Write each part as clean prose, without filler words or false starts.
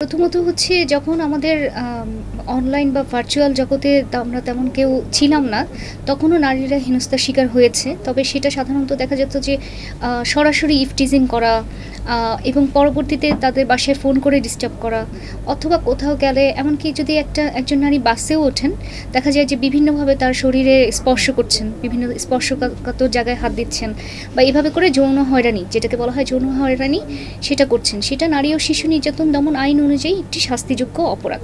প্রথমত হচ্ছে যখন আমাদের অনলাইন বা ভার্চুয়াল জগতে আমরা তেমন কেউ ছিলাম না, তখনও নারীরা হেনস্থার শিকার হয়েছে। তবে সেটা সাধারণত দেখা যেত যে সরাসরি ইভটিজিং করা, এবং পরবর্তীতে তাদের বাসায় ফোন করে ডিস্টার্ব করা, অথবা কোথাও গেলে এমনকি যদি একজন নারী বাসেও ওঠেন, দেখা যায় যে বিভিন্নভাবে তার শরীরে স্পর্শ করছেন, বিভিন্ন স্পর্শকাতর জায়গায় হাত দিচ্ছেন, বা এভাবে করে যৌন হয়রানি, যেটাকে বলা হয় যৌন হয়রানি, সেটা করছেন। সেটা নারী ও শিশু নির্যাতন দমন আইন অনুযায়ী একটি শাস্তিযোগ্য অপরাধ।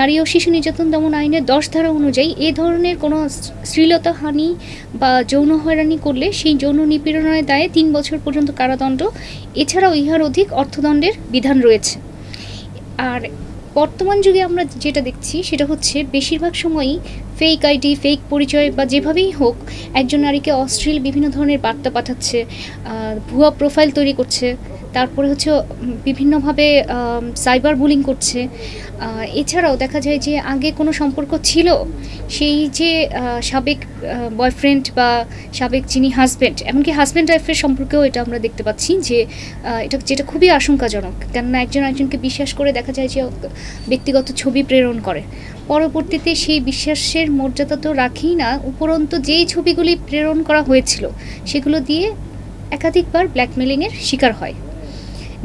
নারী ও শিশু নির্যাতন দমন আইনের 10 ধারা অনুযায়ী এ ধরনের কোনো শ্লীলতাহানি বা যৌন হয়রানি করলে সেই যৌন নিপীড়নের দায়ে 3 বছর পর্যন্ত কারাদণ্ড, এছাড়াও ইহার অধিক অর্থদণ্ডের বিধান রয়েছে। আর বর্তমান যুগে আমরা যেটা দেখছি সেটা হচ্ছে বেশিরভাগ সময়ই ফেক আইডি, ফেক পরিচয় বা যেভাবেই হোক একজন নারীকে অশ্লীল বিভিন্ন ধরনের বার্তা পাঠাচ্ছে, ভুয়া প্রোফাইল তৈরি করছে, তারপরে হচ্ছে বিভিন্নভাবে সাইবার বুলিং করছে। এছাড়াও দেখা যায় যে আগে কোনো সম্পর্ক ছিল, সেই যে সাবেক বয়ফ্রেন্ড বা সাবেক যিনি হাজব্যান্ড, এমনকি হাজব্যান্ড ওয়াইফের সম্পর্কেও এটা আমরা দেখতে পাচ্ছি যে যেটা খুবই আশঙ্কাজনক। কেননা একজনকে বিশ্বাস করে দেখা যায় যে ব্যক্তিগত ছবি প্রেরণ করে, পরবর্তীতে সেই বিশ্বাসের মর্যাদা তো রাখেই না, উপরন্তু যেই ছবিগুলি প্রেরণ করা হয়েছিল সেগুলো দিয়ে একাধিকবার ব্ল্যাকমেলিংয়ের শিকার হয়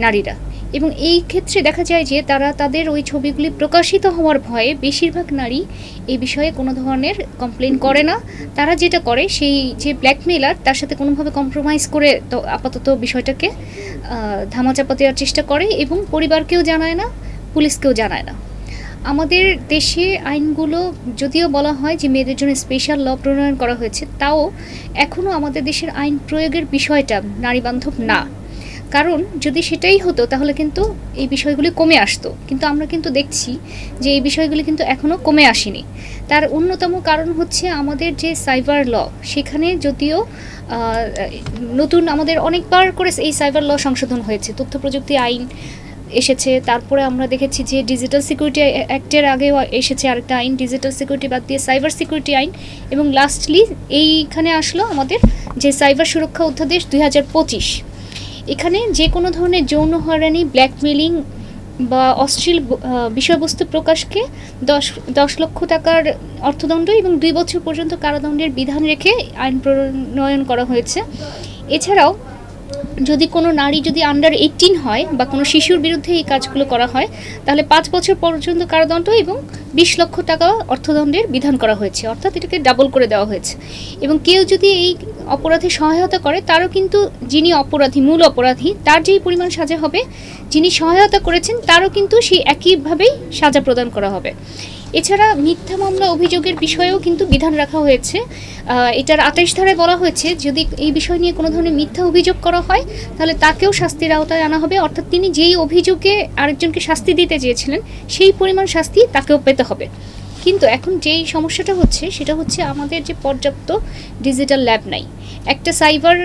নারীরা। এবং এই ক্ষেত্রে দেখা যায় যে তাদের ওই ছবিগুলি প্রকাশিত হওয়ার ভয়ে বেশিরভাগ নারী এই বিষয়ে কোনো ধরনের কমপ্লেন করে না। তারা যেটা করে, সেই যে ব্ল্যাকমেলার তার সাথে কোনোভাবে কম্প্রোমাইজ করে তো আপাতত বিষয়টাকে ধামাচাপা দেওয়ার চেষ্টা করে, এবং পরিবারকেও জানায় না, পুলিশকেও জানায় না। আমাদের দেশে আইনগুলো যদিও বলা হয় যে মেয়েদের জন্য স্পেশাল ল প্রণয়ন করা হয়েছে, তাও এখনও আমাদের দেশের আইন প্রয়োগের বিষয়টা নারীবান্ধব না। কারণ যদি সেটাই হতো তাহলে কিন্তু এই বিষয়গুলি কমে আসতো, কিন্তু আমরা কিন্তু দেখছি যে এই বিষয়গুলি কিন্তু এখনও কমে আসেনি। তার অন্যতম কারণ হচ্ছে আমাদের যে সাইবার ল, সেখানে যদিও নতুন আমাদের অনেকবার করে এই সাইবার ল সংশোধন হয়েছে, তথ্য প্রযুক্তি আইন এসেছে, তারপরে আমরা দেখেছি যে ডিজিটাল সিকিউরিটি অ্যাক্টের আগেও এসেছে আরেকটা আইন, ডিজিটাল সিকিউরিটি বাদ দিয়ে সাইবার সিকিউরিটি আইন, এবং লাস্টলি এইখানে আসলো আমাদের যে সাইবার সুরক্ষা অধ্যাদেশ 2025। এখানে যে কোনো ধরনের যৌন হয়রানি, ব্ল্যাকমেলিং বা অশ্লীল বিষয়বস্তু প্রকাশকে 10 লক্ষ টাকার অর্থদণ্ড এবং 2 বছর পর্যন্ত কারাদণ্ডের বিধান রেখে আইন প্রণয়ন করা হয়েছে। এছাড়াও যদি কোনো নারী যদি আন্ডার 18 হয় বা কোনো শিশুর বিরুদ্ধে এই কাজগুলো করা হয়, তাহলে 5 বছর পর্যন্ত কারাদণ্ড এবং 20 লক্ষ টাকা অর্থদণ্ডের বিধান করা হয়েছে, অর্থাৎ এটাকে ডাবল করে দেওয়া হয়েছে। এবং কেউ যদি এই অপরাধে সহায়তা করে, তারও কিন্তু যিনি অপরাধী, মূল অপরাধী, তার যেই পরিমাণ সাজা হবে, যিনি সহায়তা করেছেন তারও কিন্তু সেই একইভাবেই সাজা প্রদান করা হবে। এছাড়া মিথ্যা মামলা অভিযোগের বিষয়েও কিন্তু বিধান রাখা হয়েছে। এটার 28 ধারায় বলা হয়েছে যদি এই বিষয় নিয়ে কোনো ধরনের মিথ্যা অভিযোগ করা হয়, তাহলে তাকেও শাস্তির আওতায় আনা হবে, অর্থাৎ তিনি যেই অভিযোগে আরেকজনকে শাস্তি দিতে চেয়েছিলেন সেই পরিমাণ শাস্তি তাকেও পেতে হবে। কিন্তু এখন যেই সমস্যাটা হচ্ছে সেটা হচ্ছে আমাদের যে পর্যাপ্ত ডিজিটাল ল্যাব নাই। একটা সাইবার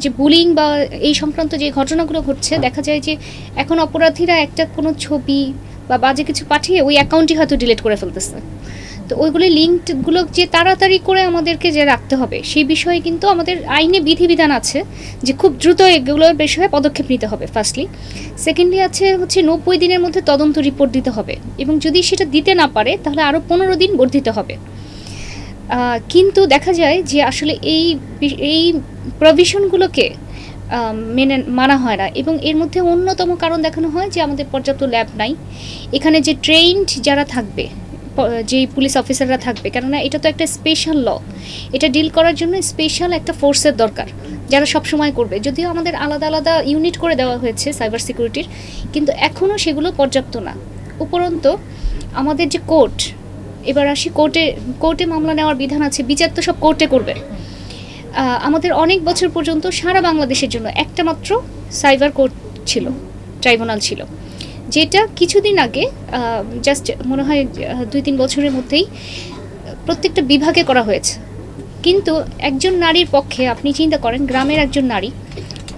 যে বুলিং বা এই সংক্রান্ত যে ঘটনাগুলো ঘটছে, দেখা যায় যে এখন অপরাধীরা একটা কোনো ছবি বা বাজে কিছু পাঠিয়ে ওই অ্যাকাউন্টই হয়তো ডিলিট করে ফেলতেছে। তো ওইগুলো লিঙ্কগুলো যে তাড়াতাড়ি করে আমাদেরকে যে রাখতে হবে, সেই বিষয়ে কিন্তু আমাদের আইনে বিধিবিধান আছে যে খুব দ্রুত এগুলোর বিষয়ে পদক্ষেপ নিতে হবে। ফার্স্টলি, সেকেন্ডলি আছে হচ্ছে 90 দিনের মধ্যে তদন্ত রিপোর্ট দিতে হবে, এবং যদি সেটা দিতে না পারে তাহলে আরও 15 দিন বর্ধিত হবে। কিন্তু দেখা যায় যে আসলে এই প্রভিশনগুলোকে মানা হয় না, এবং এর মধ্যে অন্যতম কারণ দেখানো হয় যে আমাদের পর্যাপ্ত ল্যাব নাই। এখানে যে ট্রেইনড যারা থাকবে, যেই পুলিশ অফিসাররা থাকবে, কেননা এটা তো একটা স্পেশাল ল, এটা ডিল করার জন্য স্পেশাল একটা ফোর্সের দরকার যারা সবসময় করবে। যদিও আমাদের আলাদা আলাদা ইউনিট করে দেওয়া হয়েছে সাইবার সিকিউরিটির, কিন্তু এখনও সেগুলো পর্যাপ্ত না। উপরন্তু আমাদের যে কোর্ট, এবার আসি কোর্টে মামলা নেওয়ার বিধান আছে, বিচার তো সব কোর্টে করবে। আমাদের অনেক বছর পর্যন্ত সারা বাংলাদেশের জন্য একটা মাত্র সাইবার কোর্ট ছিল, ট্রাইব্যুনাল ছিল, যেটা কিছুদিন আগে জাস্ট মনে হয় 2-3 বছরের মধ্যেই প্রত্যেকটা বিভাগে করা হয়েছে। কিন্তু একজন নারীর পক্ষে আপনি চিন্তা করেন, গ্রামের একজন নারী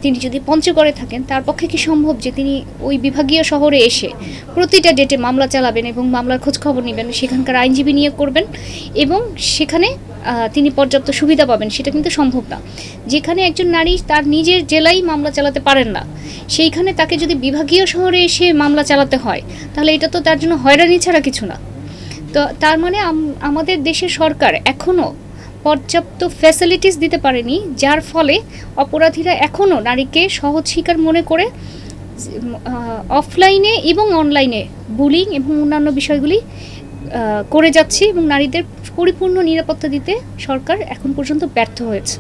তিনি যদি পঞ্চগড়ে থাকেন, তার পক্ষে কি সম্ভব যে তিনি ওই বিভাগীয় শহরে এসে প্রতিটা ডেটে মামলা চালাবেন এবং মামলার খোঁজখবর নেবেন, সেখানকার আইনজীবী নিয়োগ করবেন এবং সেখানে তিনি পর্যাপ্ত সুবিধা পাবেন? সেটা কিন্তু সম্ভব না। যেখানে একজন নারী তার নিজের জেলায় মামলা চালাতে পারেন না, সেইখানে তাকে যদি বিভাগীয় শহরে এসে মামলা চালাতে হয়, তাহলে এটা তো তার জন্য হয়রানি ছাড়া কিছু না। তো তার মানে আমাদের দেশের সরকার এখনও পর্যাপ্ত ফ্যাসিলিটিস দিতে পারেনি, যার ফলে অপরাধীরা এখনও নারীকে সহজ শিকার মনে করে অফলাইনে এবং অনলাইনে বুলিং এবং অন্যান্য বিষয়গুলি করে যাচ্ছে এবং নারীদের পরিপূর্ণ নিরাপত্তা দিতে সরকার এখন পর্যন্ত ব্যর্থ হয়েছে।